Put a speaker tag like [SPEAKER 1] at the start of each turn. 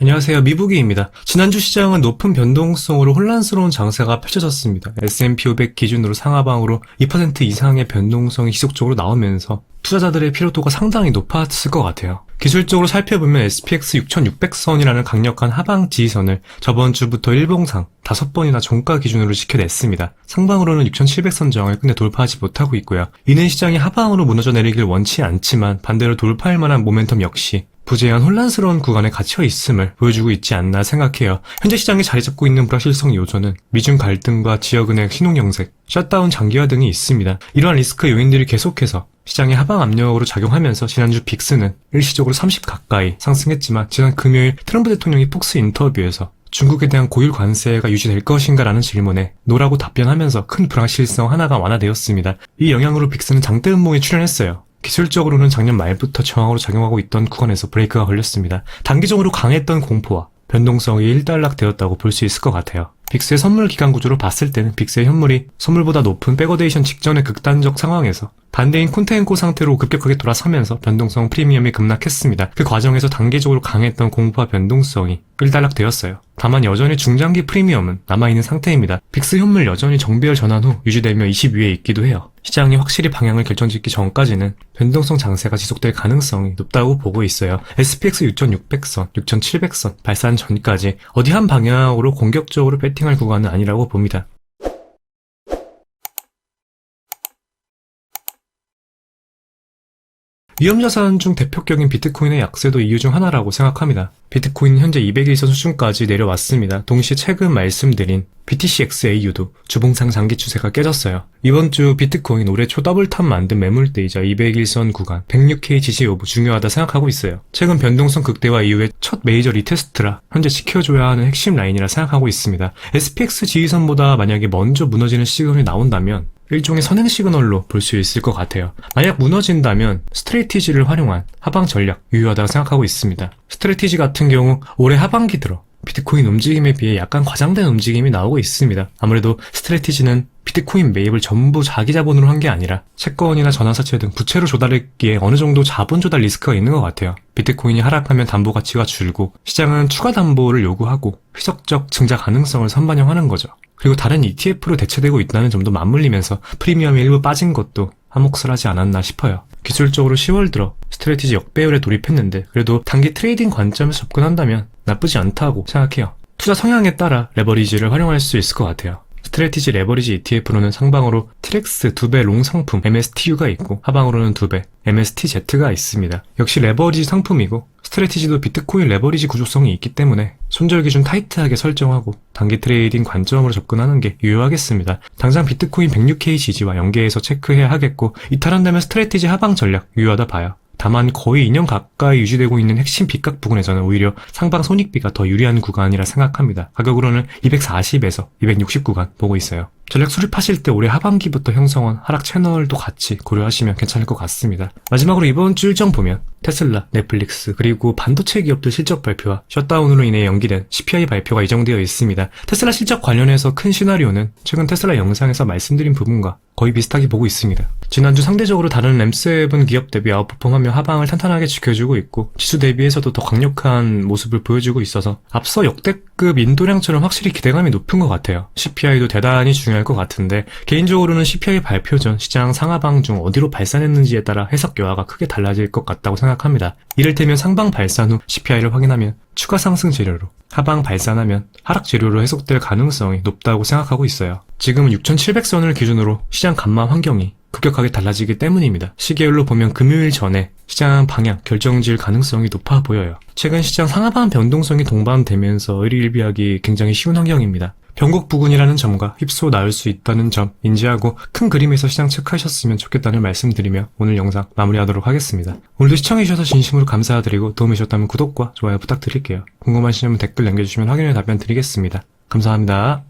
[SPEAKER 1] 안녕하세요. 미부기입니다. 지난주 시장은 높은 변동성으로 혼란스러운 장세가 펼쳐졌습니다. S&P 500 기준으로 상하방으로 2% 이상의 변동성이 지속적으로 나오면서 투자자들의 피로도가 상당히 높았을 것 같아요. 기술적으로 살펴보면 SPX 6600선이라는 강력한 하방 지지선을 저번 주부터 일봉상 5번이나 종가 기준으로 지켜냈습니다. 상방으로는 6700선 저항을 끝내 돌파하지 못하고 있고요. 이는 시장이 하방으로 무너져 내리길 원치 않지만 반대로 돌파할 만한 모멘텀 역시 부재한 혼란스러운 구간에 갇혀 있음을 보여주고 있지 않나 생각해요. 현재 시장에 자리 잡고 있는 불확실성 요소는 미중 갈등과 지역은행 신용정책, 셧다운 장기화 등이 있습니다. 이러한 리스크 요인들이 계속해서 시장의 하방 압력으로 작용하면서 지난주 빅스는 일시적으로 30 가까이 상승했지만 지난 금요일 트럼프 대통령이 폭스 인터뷰에서 중국에 대한 고율 관세가 유지될 것인가 라는 질문에 노라고 답변하면서 큰 불확실성 하나가 완화되었습니다. 이 영향으로 빅스는 장대 음봉에 출현했어요. 기술적으로는 작년 말부터 저항으로 작용하고 있던 구간에서 브레이크가 걸렸습니다. 단기적으로 강했던 공포와 변동성이 일단락되었다고 볼 수 있을 것 같아요. 빅스의 선물 기간 구조로 봤을 때는 빅스의 현물이 선물보다 높은 백어데이션 직전의 극단적 상황에서 반대인 콘테인코 상태로 급격하게 돌아서면서 변동성 프리미엄이 급락했습니다. 그 과정에서 단기적으로 강했던 공포와 변동성이 일단락되었어요. 다만 여전히 중장기 프리미엄은 남아있는 상태입니다. 빅스 현물 여전히 정배열 전환 후 유지되며 20위에 있기도 해요. 시장이 확실히 방향을 결정짓기 전까지는 변동성 장세가 지속될 가능성이 높다고 보고 있어요. SPX 6600선, 6700선 발산 전까지 어디 한 방향으로 공격적으로 배팅할 구간은 아니라고 봅니다. 위험자산 중 대표격인 비트코인의 약세도 이유 중 하나라고 생각합니다. 비트코인은 현재 200일선 수준까지 내려왔습니다. 동시에 최근 말씀드린 BTCXAU도 주봉상 장기 추세가 깨졌어요. 이번 주 비트코인 올해 초 더블탑 만든 매물대이자 200일선 구간 106K 지지 여부 중요하다 생각하고 있어요. 최근 변동성 극대화 이후에 첫 메이저 리테스트라 현재 지켜줘야 하는 핵심 라인이라 생각하고 있습니다. SPX 지지선보다 만약에 먼저 무너지는 시그널이 나온다면 일종의 선행 시그널로 볼 수 있을 것 같아요. 만약 무너진다면 스트레티지를 활용한 하방 전략 유효하다고 생각하고 있습니다. 스트레티지 같은 경우 올해 하반기 들어 비트코인 움직임에 비해 약간 과장된 움직임이 나오고 있습니다. 아무래도 스트레티지는 비트코인 매입을 전부 자기 자본으로 한 게 아니라 채권이나 전환사채 등 부채로 조달했기에 어느 정도 자본 조달 리스크가 있는 것 같아요. 비트코인이 하락하면 담보 가치가 줄고 시장은 추가 담보를 요구하고 희석적 증자 가능성을 선반영하는 거죠. 그리고 다른 ETF로 대체되고 있다는 점도 맞물리면서 프리미엄이 일부 빠진 것도 한몫을 하지 않았나 싶어요. 기술적으로 10월 들어 스트레티지 역배열에 돌입했는데 그래도 단기 트레이딩 관점에서 접근한다면 나쁘지 않다고 생각해요. 투자 성향에 따라 레버리지를 활용할 수 있을 것 같아요. 스트레티지 레버리지 ETF로는 상방으로 TRX 2배 롱 상품 MSTU가 있고 하방으로는 2배 MSTZ가 있습니다. 역시 레버리지 상품이고 스트레티지도 비트코인 레버리지 구조성이 있기 때문에 손절 기준 타이트하게 설정하고 단기 트레이딩 관점으로 접근하는 게 유효하겠습니다. 당장 비트코인 106K 지지와 연계해서 체크해야 하겠고 이탈한다면 스트레티지 하방 전략 유효하다 봐요. 다만 거의 2년 가까이 유지되고 있는 핵심 빗각 부근에서는 오히려 상방 손익비가 더 유리한 구간이라 생각합니다. 가격으로는 240에서 260 구간 보고 있어요. 전략 수립하실 때 올해 하반기부터 형성한 하락 채널도 같이 고려하시면 괜찮을 것 같습니다. 마지막으로 이번 주 일정 보면 테슬라, 넷플릭스, 그리고 반도체 기업들 실적 발표와 셧다운으로 인해 연기된 CPI 발표가 예정되어 있습니다. 테슬라 실적 관련해서 큰 시나리오는 최근 테슬라 영상에서 말씀드린 부분과 거의 비슷하게 보고 있습니다. 지난주 상대적으로 다른 램7 기업 대비 아웃퍼폼하며 하방을 탄탄하게 지켜주고 있고 지수 대비해서도 더 강력한 모습을 보여주고 있어서 앞서 역대급 인도량처럼 확실히 기대감이 높은 것 같아요. CPI도 대단히 중요할 것 같은데 개인적으로는 CPI 발표 전 시장 상하방 중 어디로 발산했는지에 따라 해석 여하가 크게 달라질 것 같다고 생각합니다. 이를테면 상방 발산 후 CPI를 확인하면 추가 상승 재료로, 하방 발산하면 하락 재료로 해석될 가능성이 높다고 생각하고 있어요. 지금은 6700선을 기준으로 시장 감마 환경이 급격하게 달라지기 때문입니다. 시계열로 보면 금요일 전에 시장 방향 결정질 가능성이 높아 보여요. 최근 시장 상하방 변동성이 동반되면서 일희일비하기 굉장히 쉬운 환경입니다. 변곡 부근이라는 점과 휩소 나올 수 있다는 점 인지하고 큰 그림에서 시장 체크하셨으면 좋겠다는 말씀드리며 오늘 영상 마무리하도록 하겠습니다. 오늘도 시청해주셔서 진심으로 감사드리고 도움이 되셨다면 구독과 좋아요 부탁드릴게요. 궁금하신 점은 댓글 남겨주시면 확인해 답변 드리겠습니다. 감사합니다.